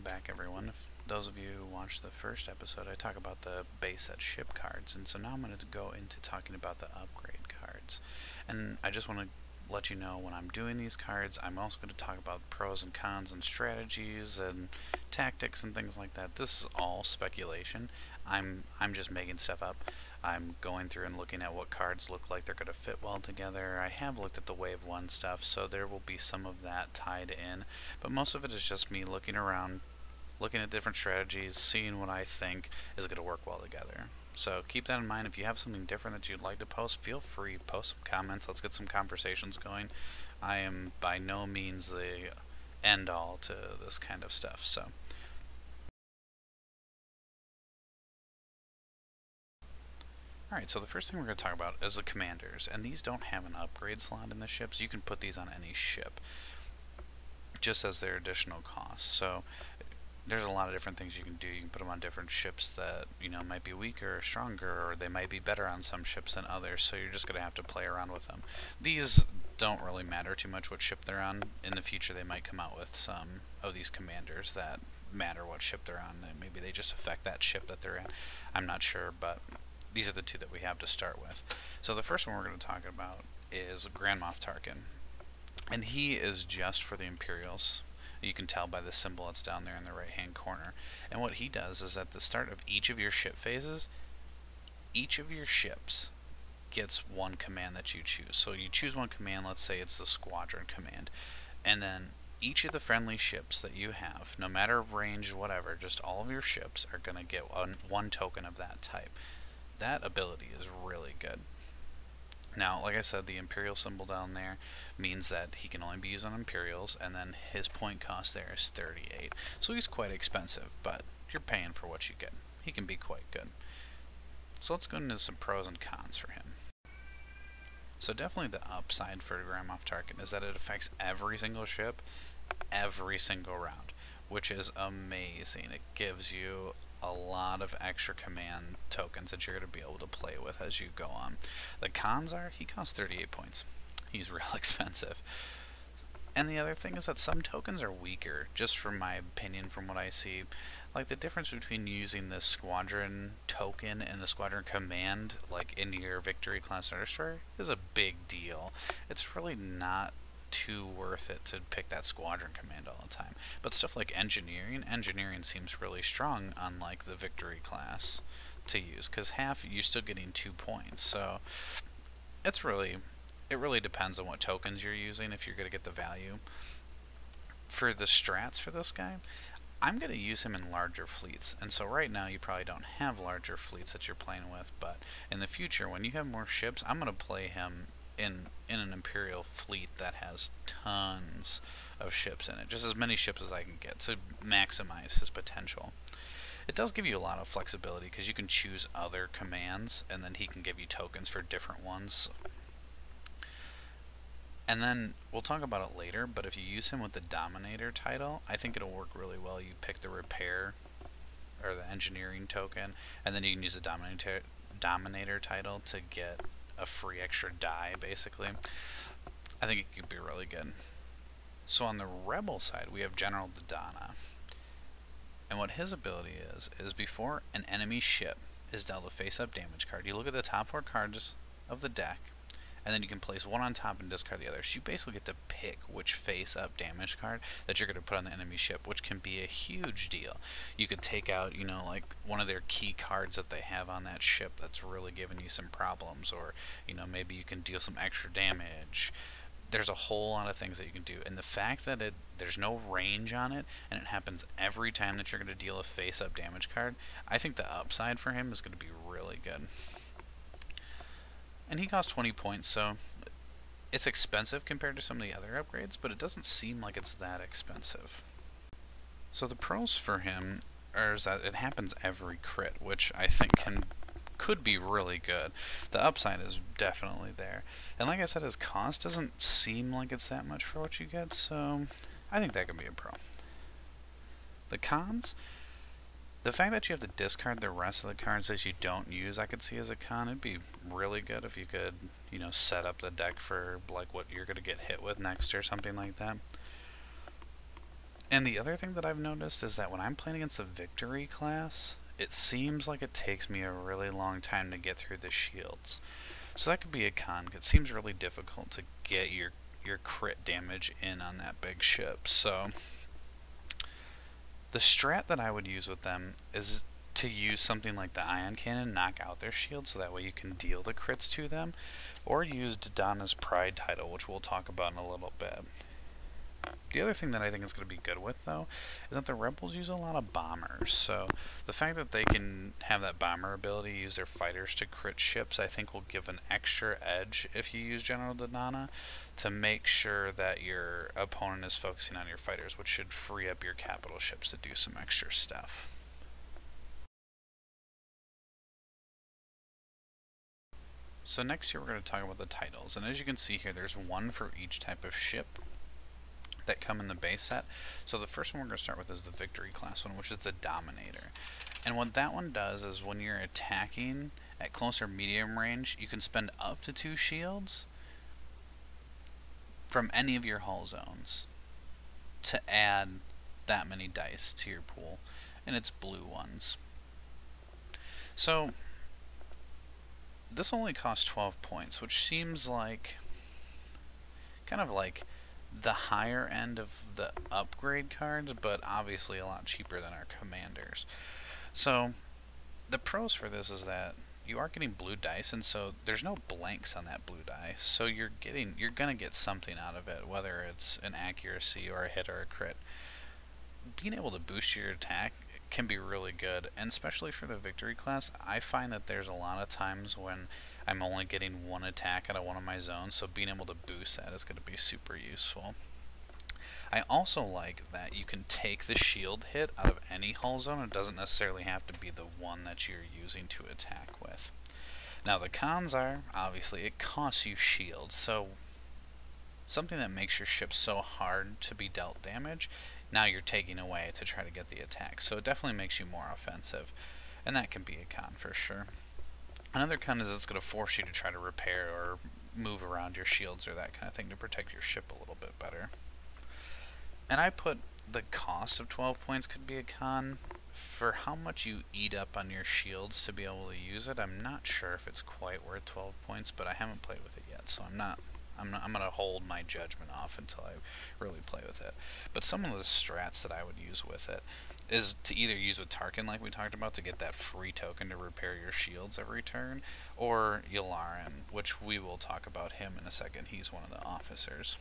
welcome back everyone. If those of you who watched the first episode, I talk about the base set ship cards, and so now I'm going to go into talking about the upgrade cards. And I just want to let you know when I'm doing these cards, I'm also going to talk about pros and cons and strategies and tactics and things like that. This is all speculation. I'm just making stuff up. I'm going through and looking at what cards look like they're going to fit well together. I have looked at the Wave 1 stuff, so there will be some of that tied in, but most of it is just me looking around, looking at different strategies, seeing what I think is going to work well together. So keep that in mind. If you have something different that you'd like to post, feel free, post some comments. Let's get some conversations going. I am by no means the end-all to this kind of stuff, so. Alright, so the first thing we're going to talk about is the commanders, and these don't have an upgrade slot in the ships. You can put these on any ship, just as their additional costs. So there's a lot of different things you can do. You can put them on different ships that, you know, might be weaker or stronger, or they might be better on some ships than others, so you're just going to have to play around with them. These don't really matter too much what ship they're on. In the future they might come out with some of these commanders that matter what ship they're on. Maybe they just affect that ship that they're in. I'm not sure, but these are the two that we have to start with. So the first one we're going to talk about is Grand Moff Tarkin. And he is just for the Imperials. You can tell by the symbol that's down there in the right hand corner. And what he does is at the start of each of your ship phases, each of your ships gets one command that you choose. So you choose one command, let's say it's the Squadron command. And then each of the friendly ships that you have, no matter range, whatever, just all of your ships are going to get one token of that type. That ability is really good. Now, like I said, the Imperial symbol down there means that he can only be used on Imperials, and then his point cost there is 38. So he's quite expensive, but you're paying for what you get. He can be quite good. So let's go into some pros and cons for him. So definitely the upside for Grand Moff Tarkin is that it affects every single ship, every single round, which is amazing. It gives you a lot of extra command tokens that you're going to be able to play with as you go on. The cons are, he costs 38 points. He's real expensive. And the other thing is that some tokens are weaker, just from my opinion, from what I see. Like the difference between using the Squadron token and the Squadron command, like in your Victory class Star Destroyer, is a big deal. It's really not too worth it to pick that Squadron command all the time. But stuff like engineering seems really strong on like the Victory class to use, because half you're still getting 2 points. So it really depends on what tokens you're using if you're going to get the value. For the strats for this guy, I'm going to use him in larger fleets, and so right now you probably don't have larger fleets that you're playing with, but in the future when you have more ships, I'm going to play him in an Imperial fleet that has tons of ships in it, just as many ships as I can get to maximize his potential. It does give you a lot of flexibility because you can choose other commands and then he can give you tokens for different ones. And then we'll talk about it later, but if you use him with the Dominator title, I think it'll work really well. You pick the repair or the engineering token, and then you can use the Dominator title to get a free extra die, basically. I think it could be really good. So on the Rebel side, we have General Dodonna. And what his ability is before an enemy ship is dealt a face-up damage card, you look at the top 4 cards of the deck, and then you can place one on top and discard the other. So you basically get to pick which face-up damage card that you're going to put on the enemy ship, which can be a huge deal. You could take out, you know, like one of their key cards that they have on that ship that's really giving you some problems, or, you know, maybe you can deal some extra damage. There's a whole lot of things that you can do, and the fact that there's no range on it, and it happens every time that you're going to deal a face-up damage card, I think the upside for him is going to be really good. And he costs 20 points, so it's expensive compared to some of the other upgrades, but it doesn't seem like it's that expensive. So the pros for him are that it happens every crit, which I think could be really good. The upside is definitely there. And like I said, his cost doesn't seem like it's that much for what you get, so I think that could be a pro. The cons? The fact that you have to discard the rest of the cards that you don't use, I could see as a con. It'd be really good if you could, you know, set up the deck for like what you're going to get hit with next or something like that. And the other thing that I've noticed is that when I'm playing against a victory class, it seems like it takes me a really long time to get through the shields. So that could be a con. It seems really difficult to get your crit damage in on that big ship. So the strat that I would use with them is to use something like the ion cannon, knock out their shield, so that way you can deal the crits to them, or use Dodonna's Pride title, which we'll talk about in a little bit. The other thing that I think is going to be good with, though, is that the Rebels use a lot of bombers. So the fact that they can have that bomber ability, use their fighters to crit ships, I think will give an extra edge if you use General Dodonna, to make sure that your opponent is focusing on your fighters, which should free up your capital ships to do some extra stuff. So next here we're going to talk about the titles, and as you can see here, there's one for each type of ship that come in the base set. So the first one we're going to start with is the Victory class one, which is the Dominator. And what that one does is when you're attacking at close or medium range, you can spend up to 2 shields from any of your hull zones to add that many dice to your pool, and it's blue ones. So this only costs 12 points, which seems like kind of like the higher end of the upgrade cards, but obviously a lot cheaper than our commanders. So the pros for this is that you are getting blue dice, and so there's no blanks on that blue die, so you're gonna get something out of it, whether it's an accuracy or a hit or a crit. Being able to boost your attack can be really good, and especially for the Victory class, I find that there's a lot of times when I'm only getting 1 attack out of one of my zones, so being able to boost that is going to be super useful. I also like that you can take the shield hit out of any hull zone. It doesn't necessarily have to be the one that you're using to attack with. Now the cons are, obviously, it costs you shields, so something that makes your ship so hard to be dealt damage, now you're taking away to try to get the attack. So it definitely makes you more offensive, and that can be a con for sure. Another con is it's going to force you to try to repair or move around your shields or that kind of thing to protect your ship a little bit better. And I put the cost of 12 points could be a con. For how much you eat up on your shields to be able to use it, I'm not sure if it's quite worth 12 points, but I haven't played with it yet, so I'm going to hold my judgment off until I really play with it. But some of the strats that I would use with it is to either use with Tarkin, like we talked about, to get that free token to repair your shields every turn, or Yularen, which we will talk about him in a second. He's one of the officers.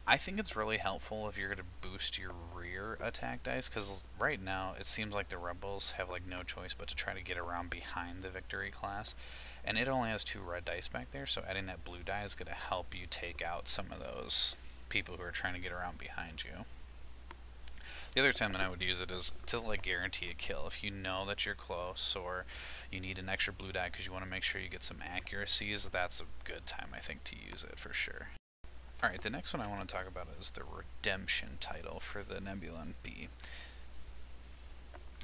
I think it's really helpful if you're going to boost your rear attack dice, because right now it seems like the Rebels have like no choice but to try to get around behind the Victory class, and it only has 2 red dice back there, so adding that blue die is going to help you take out some of those people who are trying to get around behind you. The other time that I would use it is to like guarantee a kill. If you know that you're close or you need an extra blue die because you want to make sure you get some accuracies, that's a good time, I think, to use it for sure. Alright, the next one I want to talk about is the Redemption title for the Nebulon B.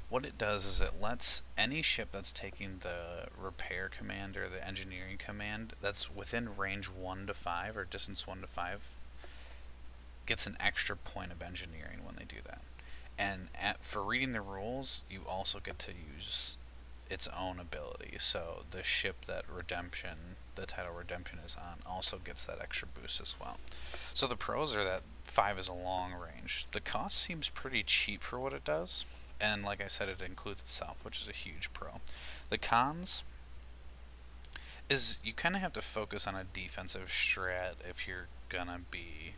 What it does is it lets any ship that's taking the repair command or the engineering command that's within range 1 to 5 or distance 1 to 5 gets an extra point of engineering when they do that. And for reading the rules, you also get to use its own ability. So the ship that the title Redemption is on also gets that extra boost as well. So the pros are that 5 is a long range. The cost seems pretty cheap for what it does, and like I said, it includes itself, which is a huge pro. The cons is you kind of have to focus on a defensive strat if you're gonna be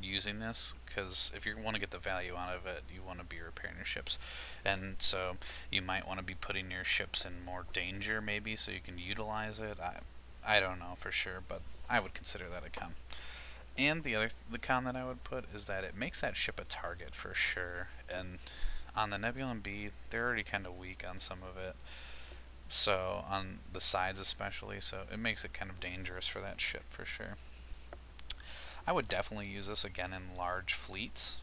using this, because if you want to get the value out of it, you want to be repairing your ships, and so you might want to be putting your ships in more danger maybe so you can utilize it. I don't know for sure, but I would consider that a con. And the con that I would put is that it makes that ship a target for sure, and on the Nebulon B they're already kind of weak on some of it, so on the sides especially, so it makes it kind of dangerous for that ship for sure. I would definitely use this again in large fleets,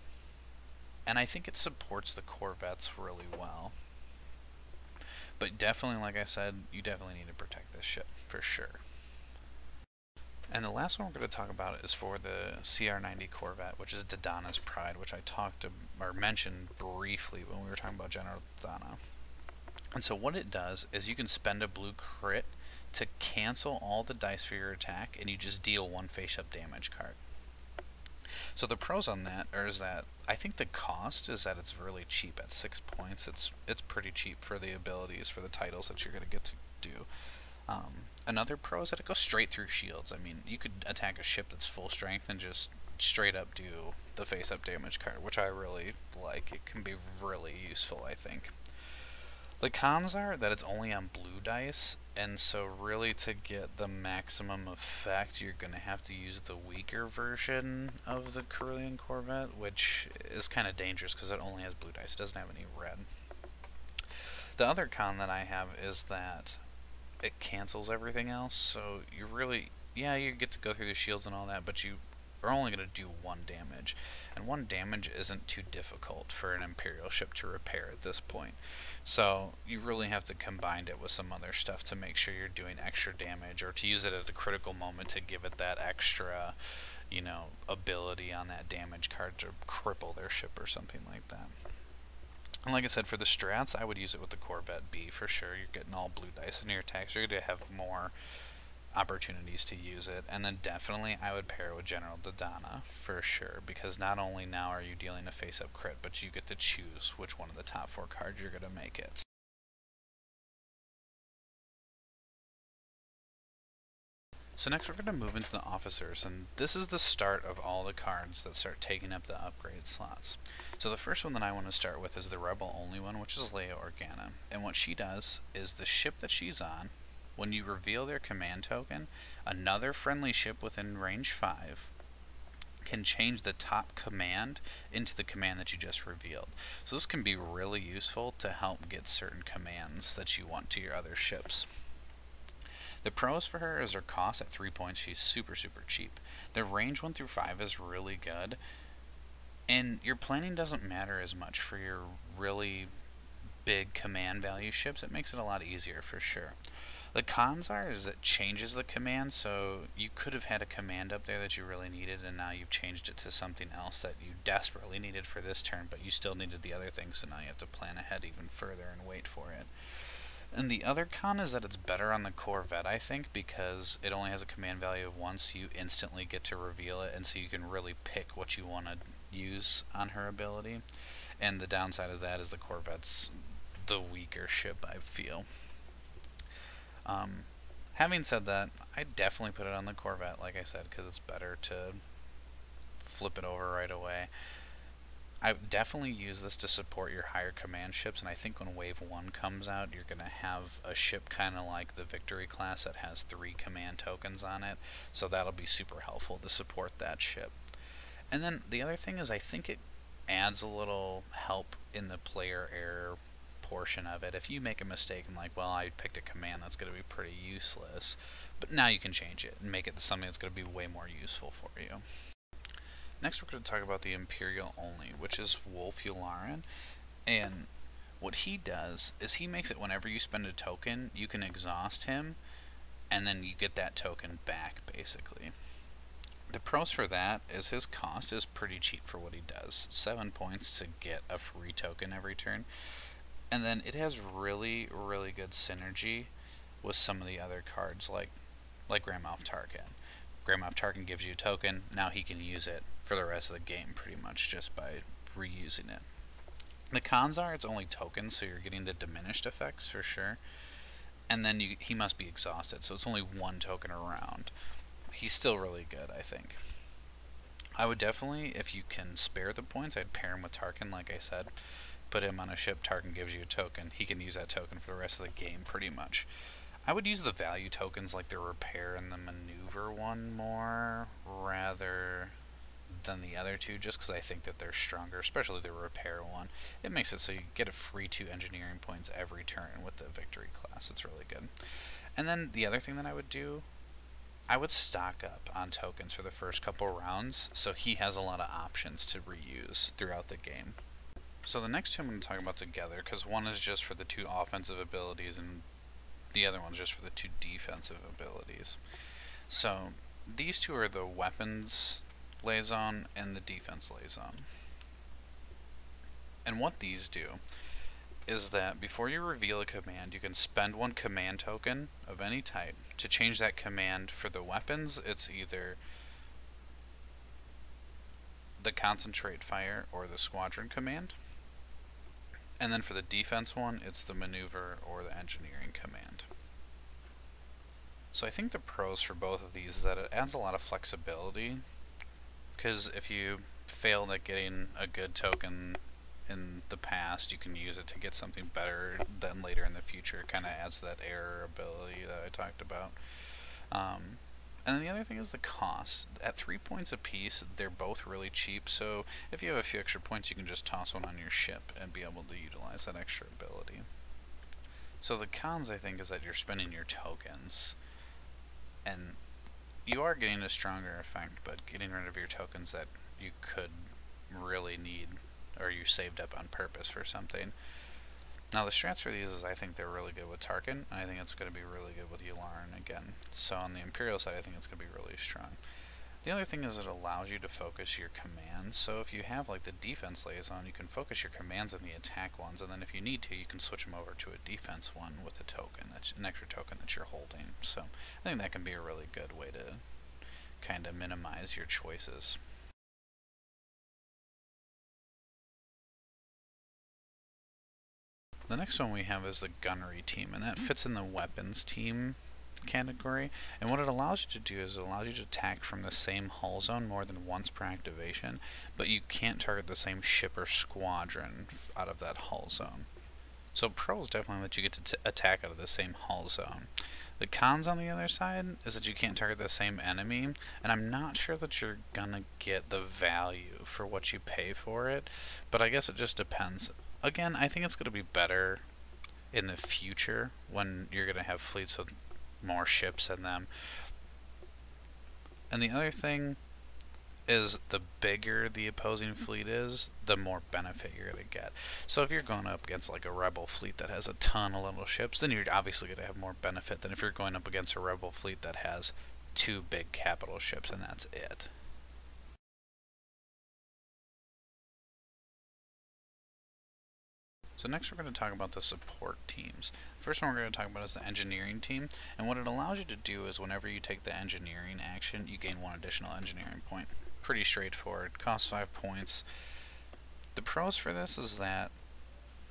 and I think it supports the corvettes really well. But definitely, like I said, you definitely need to protect this ship, for sure. And the last one we're going to talk about is for the CR-90 Corvette, which is Dodonna's Pride, which I mentioned briefly when we were talking about General Dodonna. And so what it does is you can spend a blue crit to cancel all the dice for your attack, and you just deal 1 face-up damage card. So the pros on that is that I think the cost is that it's really cheap at 6 points. It's pretty cheap for the abilities, for the titles that you're going to get to do. Another pro is that it goes straight through shields. I mean, you could attack a ship that's full strength and just straight up do the face-up damage card, which I really like. It can be really useful, I think. The cons are that it's only on blue dice, and so really to get the maximum effect, you're going to have to use the weaker version of the Carillion Corvette, which is kind of dangerous because it only has blue dice. It doesn't have any red. The other con that I have is that it cancels everything else, so you really, yeah, you get to go through the shields and all that, but you are only going to do 1 damage, and 1 damage isn't too difficult for an Imperial ship to repair at this point. So you really have to combine it with some other stuff to make sure you're doing extra damage, or to use it at a critical moment to give it that extra, you know, ability on that damage card to cripple their ship or something like that. And like I said, for the strats, I would use it with the Corvette B for sure. You're getting all blue dice in your attacks. You're going to have more opportunities to use it. And then definitely I would pair it with General Dodonna for sure, because not only now are you dealing a face-up crit, but you get to choose which one of the top 4 cards you're going to make it. So next we're going to move into the officers, and this is the start of all the cards that start taking up the upgrade slots. So the first one that I want to start with is the Rebel only one, which is Leia Organa. And what she does is the ship that she's on, when you reveal their command token, another friendly ship within range 5 can change the top command into the command that you just revealed. So this can be really useful to help get certain commands that you want to your other ships. The pros for her is her cost at 3 points. She's super cheap. The range 1 through 5 is really good, and your planning doesn't matter as much for your really big command value ships. It makes it a lot easier for sure. The cons is it changes the command, so you could have had a command up there that you really needed, and now you've changed it to something else that you desperately needed for this turn, but you still needed the other thing, so now you have to plan ahead even further and wait for it. And the other con is that it's better on the Corvette, I think, because it only has a command value of 1, so you instantly get to reveal it, and so you can really pick what you want to use on her ability. And the downside of that is the Corvette's the weaker ship, I feel. Having said that, I definitely put it on the Corvette, like I said, because it's better to flip it over right away. I definitely use this to support your higher command ships, and I think when Wave 1 comes out, you're going to have a ship kind of like the Victory class that has 3 command tokens on it, so that'll be super helpful to support that ship. And then the other thing is I think it adds a little help in the player error portion of it. If you make a mistake and like, well, I picked a command that's going to be pretty useless, but now you can change it and make it something that's going to be way more useful for you. Next we're going to talk about the Imperial only, which is Wolf Yularen, and what he does is he makes it whenever you spend a token, you can exhaust him, and then you get that token back, basically. The pros for that is his cost is pretty cheap for what he does. 7 points to get a free token every turn, and then it has really good synergy with some of the other cards like Grand Moff Tarkin. Grand Moff Tarkin gives you a token, now he can use it for the rest of the game pretty much just by reusing it. The cons are it's only tokens, so you're getting the diminished effects for sure, and then he must be exhausted, so it's only 1 token around. He's still really good, I think. I would definitely, if you can spare the points, I'd pair him with Tarkin, like I said. Put him on a ship, Tarkin gives you a token. He can use that token for the rest of the game, pretty much. I would use the value tokens like the repair and the maneuver one more, rather than the other two, just because I think that they're stronger, especially the repair one. It makes it so you get a free 2 engineering points every turn with the Victory class. It's really good. And then the other thing that I would do, I would stock up on tokens for the first couple rounds, so he has a lot of options to reuse throughout the game. So the next two I'm going to talk about together, because one is just for the 2 offensive abilities and the other one's just for the 2 defensive abilities. So these two are the weapons liaison and the defense liaison. And what these do is that before you reveal a command, you can spend one command token of any type to change that command. For the weapons, it's either the concentrate fire or the squadron command. And then for the defense one, it's the maneuver or the engineering command. So I think the pros for both of these is that it adds a lot of flexibility, because if you failed at getting a good token in the past, you can use it to get something better then later in the future. It kind of adds that error ability that I talked about. And then the other thing is the cost. At 3 points a piece, they're both really cheap, so if you have a few extra points, you can just toss one on your ship and be able to utilize that extra ability. So the cons, I think, is that you're spending your tokens, and you are getting a stronger effect, but getting rid of your tokens that you could really need, or you saved up on purpose for something. Now the strats for these is I think they're really good with Tarkin, and I think it's going to be really good with Yularen again. So on the Imperial side, I think it's going to be really strong. The other thing is it allows you to focus your commands. So if you have like the defense liaison, you can focus your commands on the attack ones, and then if you need to, you can switch them over to a defense one with a token, that's an extra token that you're holding. So I think that can be a really good way to kind of minimize your choices. The next one we have is the gunnery team, and that fits in the weapons team category. And what it allows you to do is it allows you to attack from the same hull zone more than once per activation, but you can't target the same ship or squadron out of that hull zone. So pros definitely that you get to attack out of the same hull zone. The cons on the other side is that you can't target the same enemy, and I'm not sure that you're gonna get the value for what you pay for it, but I guess it just depends. Again, I think it's going to be better in the future when you're going to have fleets with more ships in them. And the other thing is the bigger the opposing fleet is, the more benefit you're going to get. So if you're going up against like a rebel fleet that has a ton of little ships, then you're obviously going to have more benefit than if you're going up against a rebel fleet that has 2 big capital ships and that's it. So next we're going to talk about the support teams. First one we're going to talk about is the engineering team, and what it allows you to do is whenever you take the engineering action, you gain 1 additional engineering point. Pretty straightforward, costs 5 points. The pros for this is that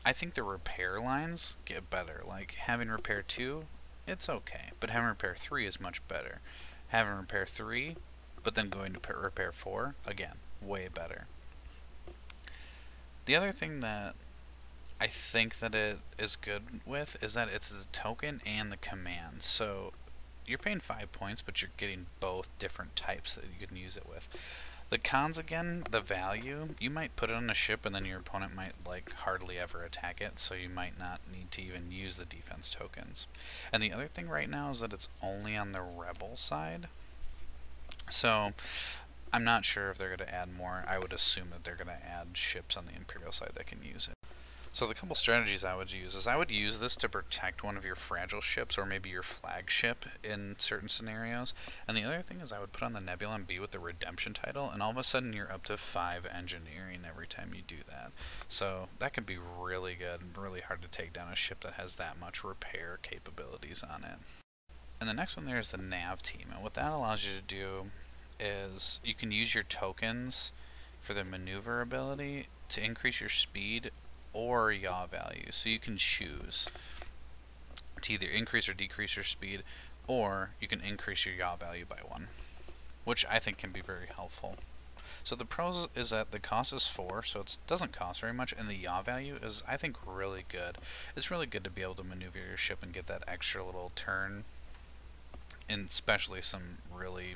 I think the repair lines get better. Like having repair 2, it's okay, but having repair 3 is much better. Having repair 3, but then going to repair 4, again, way better. The other thing that I think that it is good with is that it's the token and the command. So you're paying 5 points, but you're getting both different types that you can use it with. The cons, again, the value, you might put it on a ship and then your opponent might like hardly ever attack it, so you might not need to even use the defense tokens. And the other thing right now is that it's only on the rebel side. So I'm not sure if they're going to add more. I would assume that they're going to add ships on the Imperial side that can use it. So the couple strategies I would use is I would use this to protect one of your fragile ships or maybe your flagship in certain scenarios. And the other thing is I would put on the Nebula and be with the redemption title, and all of a sudden you're up to 5 engineering every time you do that. So that can be really good and really hard to take down a ship that has that much repair capabilities on it. And the next one there is the nav team, and what that allows you to do is you can use your tokens for the maneuver ability to increase your speed or yaw value. So you can choose to either increase or decrease your speed, or you can increase your yaw value by 1, which I think can be very helpful. So the pros is that the cost is 4, so it doesn't cost very much, and the yaw value is, I think, really good. It's really good to be able to maneuver your ship and get that extra little turn, and especially some really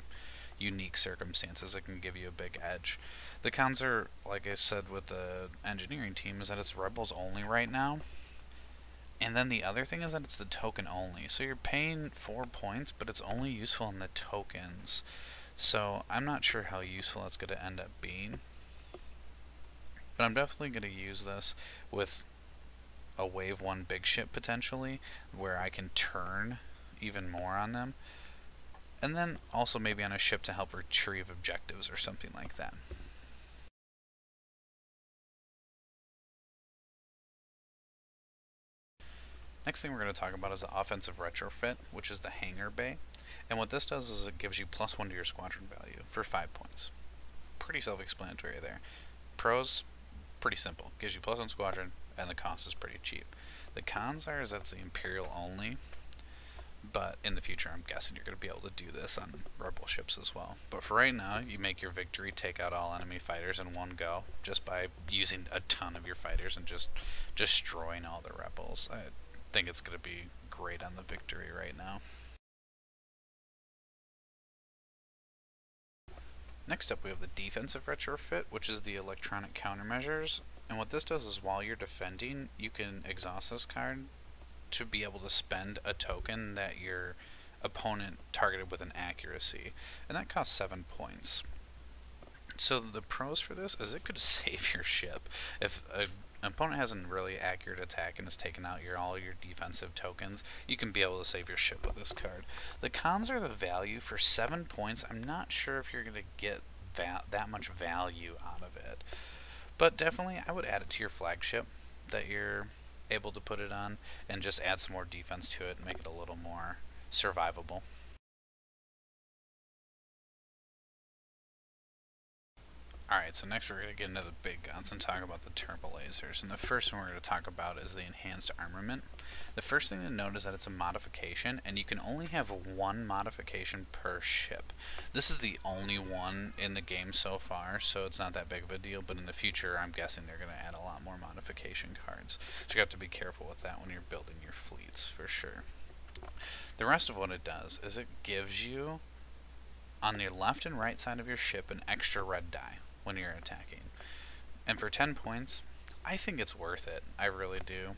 unique circumstances that can give you a big edge. The cons are, like I said with the engineering team, is that it's rebels only right now. And then the other thing is that it's the token only. So you're paying 4 points, but it's only useful in the tokens. So I'm not sure how useful it's going to end up being. But I'm definitely going to use this with a wave 1 big ship potentially, where I can turn even more on them. and then also maybe on a ship to help retrieve objectives or something like that. Next thing we're going to talk about is the offensive retrofit, which is the Hangar Bay. And what this does is it gives you +1 to your squadron value for 5 points. Pretty self-explanatory there. Pros, pretty simple. Gives you +1 squadron, and the cost is pretty cheap. The cons are is that's the Imperial only, but in the future I'm guessing you're going to be able to do this on Rebel ships as well. But for right now, you make your victory take out all enemy fighters in one go, just by using a ton of your fighters and just destroying all the Rebels. I think it's going to be great on the victory right now. Next up we have the defensive retrofit, which is the electronic countermeasures. And what this does is while you're defending, you can exhaust this card to be able to spend a token that your opponent targeted with an accuracy. And that costs 7 points. So the pros for this is it could save your ship. If an opponent has a really accurate attack and has taken out all your defensive tokens, you can be able to save your ship with this card. The cons are the value. For 7 points, I'm not sure if you're going to get that much value out of it. But definitely, I would add it to your flagship that you're able to put it on, and just add some more defense to it and make it a little more survivable. Alright, so next we're going to get into the big guns and talk about the turbo lasers. And the first one we're going to talk about is the enhanced armament. The first thing to note is that it's a modification, and you can only have one modification per ship. This is the only one in the game so far, so it's not that big of a deal, but in the future I'm guessing they're going to add a lot more modification cards. So you have to be careful with that when you're building your fleets, for sure. The rest of what it does is it gives you, on your left and right side of your ship, an extra red die when you're attacking. And for 10 points, I think it's worth it. I really do.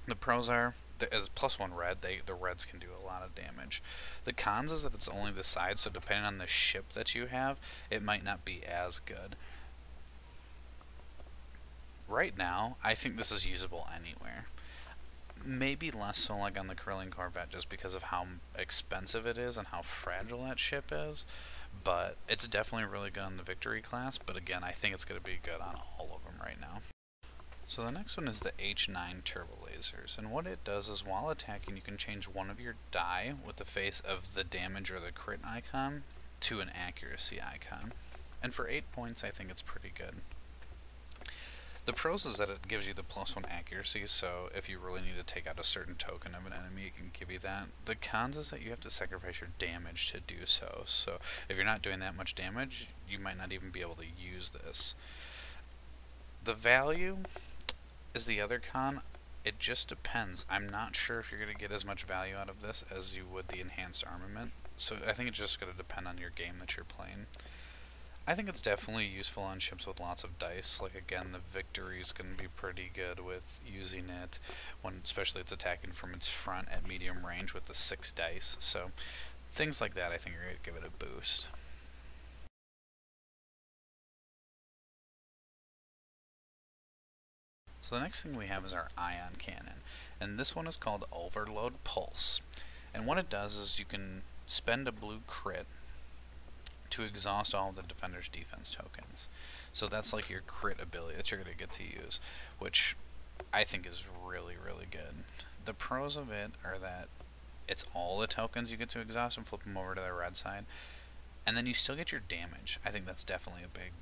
The pros are, as +1 red, the reds can do a lot of damage. The cons is that it's only the side, so depending on the ship that you have, it might not be as good. Right now, I think this is usable anywhere. Maybe less so like on the Corellian Corvette, just because of how expensive it is and how fragile that ship is. But it's definitely really good on the Victory class, but again, I think it's going to be good on all of them right now. So the next one is the H9 turbo lasers, and what it does is while attacking you can change one of your die with the face of the damage or the crit icon to an accuracy icon. And for 8 points I think it's pretty good. The pros is that it gives you the +1 accuracy, so if you really need to take out a certain token of an enemy, it can give you that. The cons is that you have to sacrifice your damage to do so, so if you're not doing that much damage, you might not even be able to use this. The value is the other con. It just depends. I'm not sure if you're going to get as much value out of this as you would the enhanced armament, so I think it's just going to depend on your game that you're playing. I think it's definitely useful on ships with lots of dice. Like again, the Victory is going to be pretty good with using it when, especially it's attacking from its front at medium range with the 6 dice. So things like that I think are going to give it a boost. So the next thing we have is our ion cannon, and this one is called Overload Pulse. And what it does is you can spend a blue crit to exhaust all of the defender's defense tokens. So that's like your crit ability that you're going to get to use, which I think is really, really good. The pros of it are that it's all the tokens you get to exhaust and flip them over to the red side, and then you still get your damage. I think that's definitely a big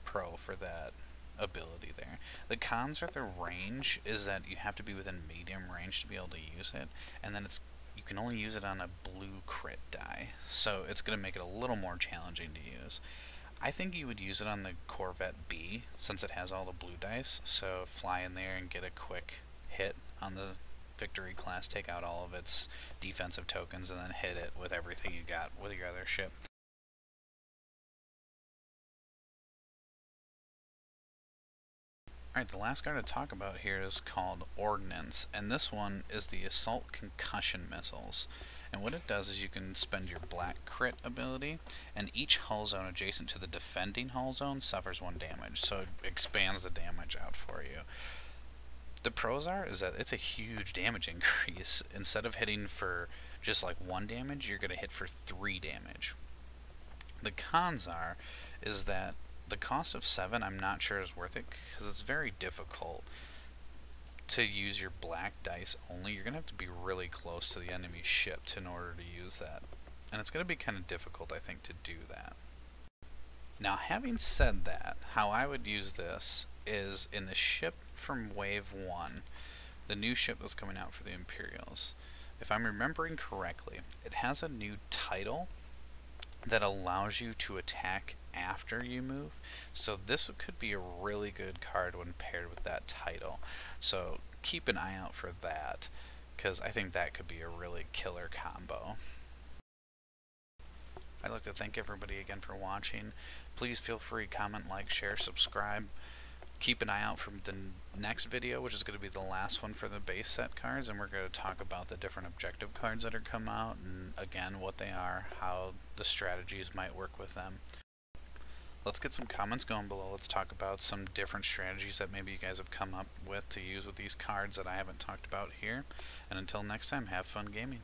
pro for that ability there. The cons are the range is that you have to be within medium range to be able to use it, and then you can only use it on a blue crit die, so it's going to make it a little more challenging to use. I think you would use it on the Corvette B since it has all the blue dice, so fly in there and get a quick hit on the Victory class, take out all of its defensive tokens, and then hit it with everything you got with your other ship. Alright, the last card to talk about here is called Ordinance, and this one is the Assault Concussion Missiles. And what it does is you can spend your black crit ability, and each hull zone adjacent to the defending hull zone suffers 1 damage, so it expands the damage out for you. The pros is that it's a huge damage increase. Instead of hitting for just like 1 damage, you're going to hit for 3 damage. The cons is that the cost of 7 I'm not sure is worth it, because it's very difficult to use your black dice only. You're going to have to be really close to the enemy ship in order to use that. And it's going to be kind of difficult, I think, to do that. Now, having said that, how I would use this is in the ship from Wave 1, the new ship that's coming out for the Imperials. If I'm remembering correctly, it has a new title that allows you to attack after you move. So this could be a really good card when paired with that title. So keep an eye out for that, because I think that could be a really killer combo. I'd like to thank everybody again for watching. Please feel free to comment, like, share, subscribe. Keep an eye out for the next video, which is going to be the last one for the base set cards, and we're going to talk about the different objective cards that are come out, and again, what they are, how the strategies might work with them. Let's get some comments going below. Let's talk about some different strategies that maybe you guys have come up with to use with these cards that I haven't talked about here. And until next time, have fun gaming.